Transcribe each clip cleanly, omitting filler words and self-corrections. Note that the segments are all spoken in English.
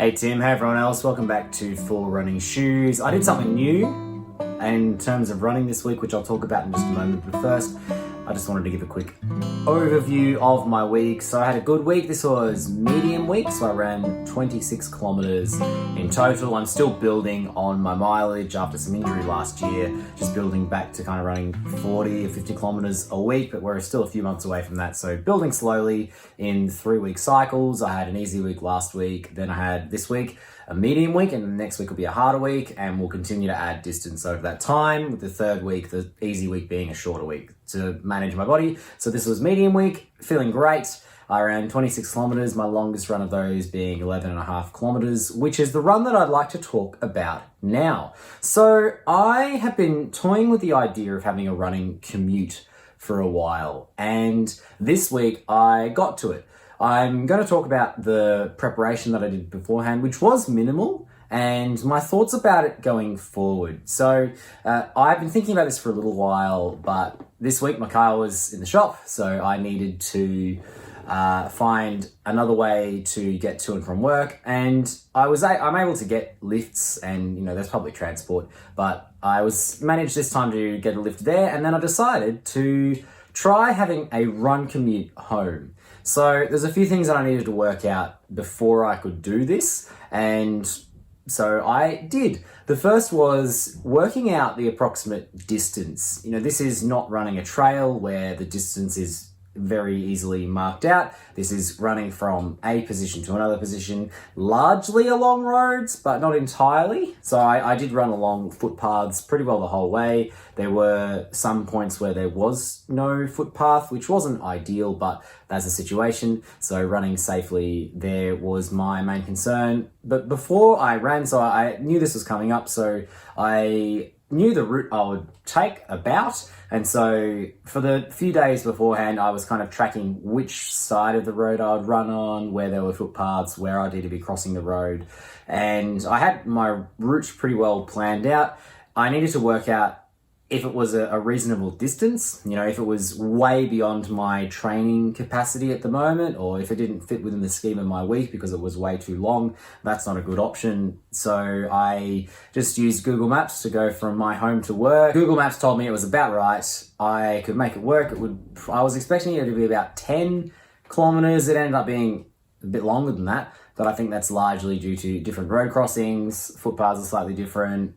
Hey Tim, hey everyone else, welcome back to For Running Shoes. I did something new in terms of running this week, which I'll talk about in just a moment, but first I just wanted to give a quick overview of my week. So I had a good week. This was medium week, so I ran 26 kilometers in total. I'm still building on my mileage after some injury last year, just building back to kind of running 40 or 50 kilometers a week, but we're still a few months away from that. So building slowly in 3-week cycles. I had an easy week last week, then I had this week a medium week, and the next week will be a harder week, and we'll continue to add distance over that time, with the third week, the easy week, being a shorter week to manage my body. So this was medium week, feeling great. I ran 26 kilometers, my longest run of those being 11.5 kilometers, which is the run that I'd like to talk about now. So I have been toying with the idea of having a running commute for a while, and this week I got to it. I'm going to talk about the preparation that I did beforehand, which was minimal, and my thoughts about it going forward. So I've been thinking about this for a little while, but this week my car was in the shop, so I needed to find another way to get to and from work, and I'm able to get lifts, and there's public transport, but I managed this time to get a lift there, and then I decided to try having a run commute home. So there's a few things that I needed to work out before I could do this, and so I did. The first was working out the approximate distance. This is not running a trail where the distance is very easily marked out. This is running from a position to another position, largely along roads, but not entirely. So I did run along footpaths pretty well the whole way. There were some points where there was no footpath, which wasn't ideal, but that's the situation. So running safely there was my main concern. But before I ran, so I knew this was coming up, so I knew the route I would take about, and so for the few days beforehand I was kind of tracking which side of the road I would run on, where there were footpaths, where I needed to be crossing the road, and I had my route pretty well planned out. I needed to work out if it was a reasonable distance, if it was way beyond my training capacity at the moment, or if it didn't fit within the scheme of my week because it was way too long. That's not a good option. So I just used Google Maps to go from my home to work. Google Maps told me it was about right. I could make it work. I was expecting it to be about 10 kilometers. It ended up being a bit longer than that, but I think that's largely due to different road crossings. Footpaths are slightly different.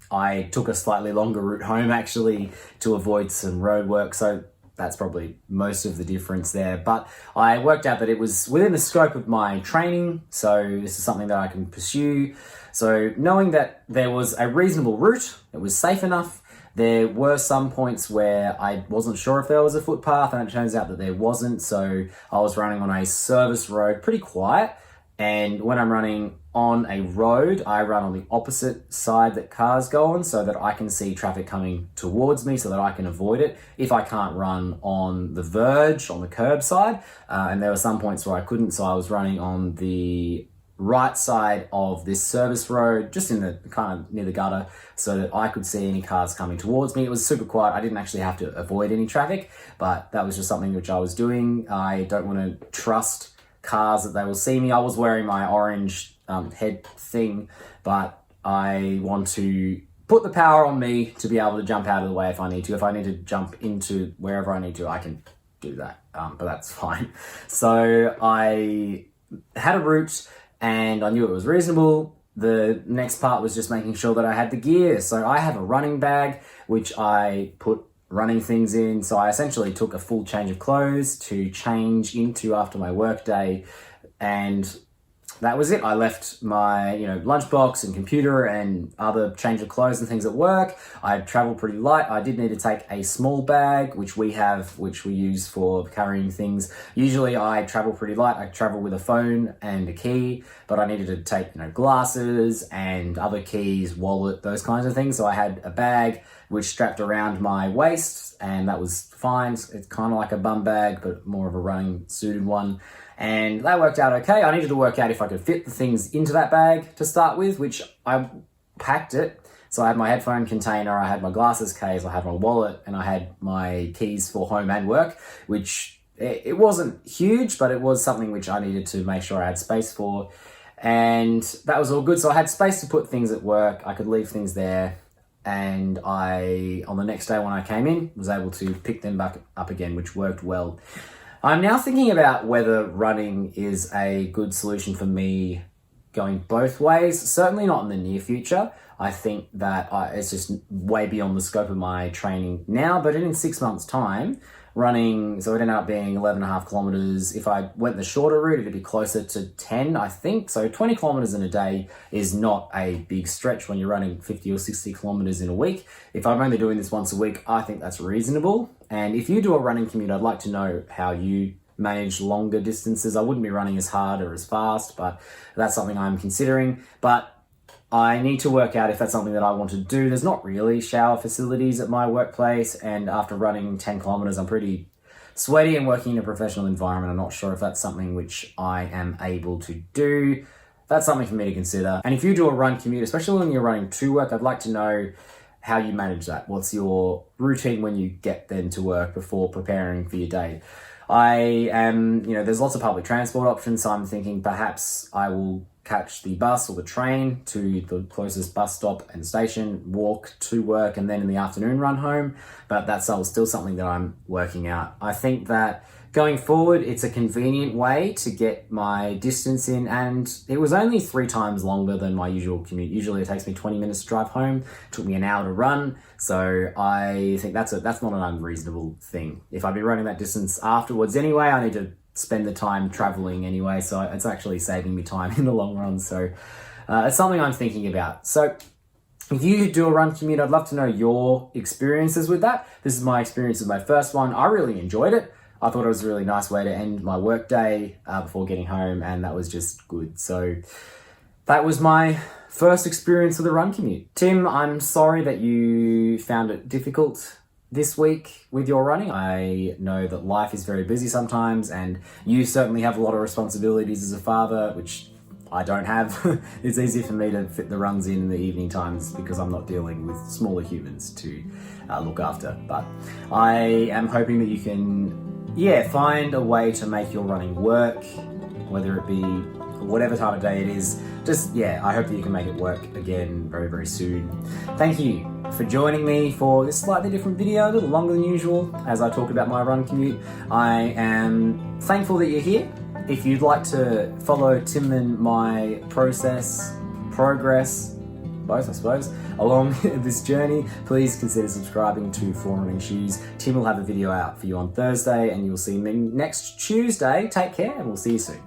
I took a slightly longer route home actually to avoid some road work, so that's probably most of the difference there. But I worked out that it was within the scope of my training, so this is something that I can pursue. So knowing that there was a reasonable route, it was safe enough. There were some points where I wasn't sure if there was a footpath, and it turns out that there wasn't, so I was running on a service road, pretty quiet. And when I'm running on a road, I run on the opposite side that cars go on, so that I can see traffic coming towards me, so that I can avoid it if I can't run on the verge, on the curb side. And there were some points where I couldn't, so I was running on the right side of this service road, just in the kind of near the gutter, so that I could see any cars coming towards me. It was super quiet. I didn't actually have to avoid any traffic, but that was just something which I was doing. I don't want to trust cars that they will see me. I was wearing my orange head thing, but I want to put the power on me to be able to jump out of the way if I need to. If I need to jump into wherever I need to, I can do that, but that's fine. So I had a route and I knew it was reasonable. The next part was just making sure that I had the gear. So I have a running bag, which I put running things in. So I essentially took a full change of clothes to change into after my work day, and that was it. I left my lunchbox and computer and other change of clothes and things at work. I traveled pretty light. I did need to take a small bag, which we use for carrying things. Usually I travel pretty light. I travel with a phone and a key, but I needed to take glasses and other keys, wallet, those kinds of things. So I had a bag which strapped around my waist, and that was fine. It's kind of like a bum bag, but more of a running suited one. And that worked out okay. I needed to work out if I could fit the things into that bag to start with, which I packed it. So I had my headphone container, I had my glasses case, I had my wallet, and I had my keys for home and work, which it wasn't huge, but it was something which I needed to make sure I had space for. And that was all good. So I had space to put things at work. I could leave things there. And on the next day when I came in, was able to pick them back up again, which worked well. I'm now thinking about whether running is a good solution for me going both ways. Certainly not in the near future. I think that it's just way beyond the scope of my training now, but in 6 months' time, running, so it ended up being 11.5 kilometers. If I went the shorter route, it'd be closer to 10, I think. So 20 kilometers in a day is not a big stretch when you're running 50 or 60 kilometers in a week. If I'm only doing this once a week, I think that's reasonable. And if you do a running commute, I'd like to know how you manage longer distances. I wouldn't be running as hard or as fast, but that's something I'm considering. But I need to work out if that's something that I want to do. There's not really shower facilities at my workplace, and after running 10 kilometers, I'm pretty sweaty and working in a professional environment. I'm not sure if that's something which I am able to do. That's something for me to consider. And if you do a run commute, especially when you're running to work, I'd like to know how you manage that. What's your routine when you get then to work before preparing for your day? There's lots of public transport options, so I'm thinking perhaps I will catch the bus or the train to the closest bus stop and station, walk to work, and then in the afternoon run home. But that's still something that I'm working out. I think that going forward, it's a convenient way to get my distance in, and it was only 3 times longer than my usual commute. Usually it takes me 20 minutes to drive home. It took me an hour to run. So I think that's not an unreasonable thing. If I'd be running that distance afterwards anyway, I need to spend the time traveling anyway, so it's actually saving me time in the long run. So it's something I'm thinking about. So if you do a run commute, I'd love to know your experiences with that. This is my experience with my first one. I really enjoyed it. I thought it was a really nice way to end my work day before getting home, and that was just good. So that was my first experience with a run commute. Tim, I'm sorry that you found it difficult this week with your running. I know that life is very busy sometimes, and you certainly have a lot of responsibilities as a father, which I don't have. It's easy for me to fit the runs in the evening times because I'm not dealing with smaller humans to look after. But I am hoping that you can, find a way to make your running work, whether it be whatever time of day it is. I hope that you can make it work again very, very soon. Thank you for joining me for this slightly different video, a little longer than usual, as I talk about my run commute. I am thankful that you're here. If you'd like to follow Tim and my progress, both I suppose, along this journey, please consider subscribing to 4 Running Shoes. Tim will have a video out for you on Thursday, and you'll see me next Tuesday. Take care, and we'll see you soon.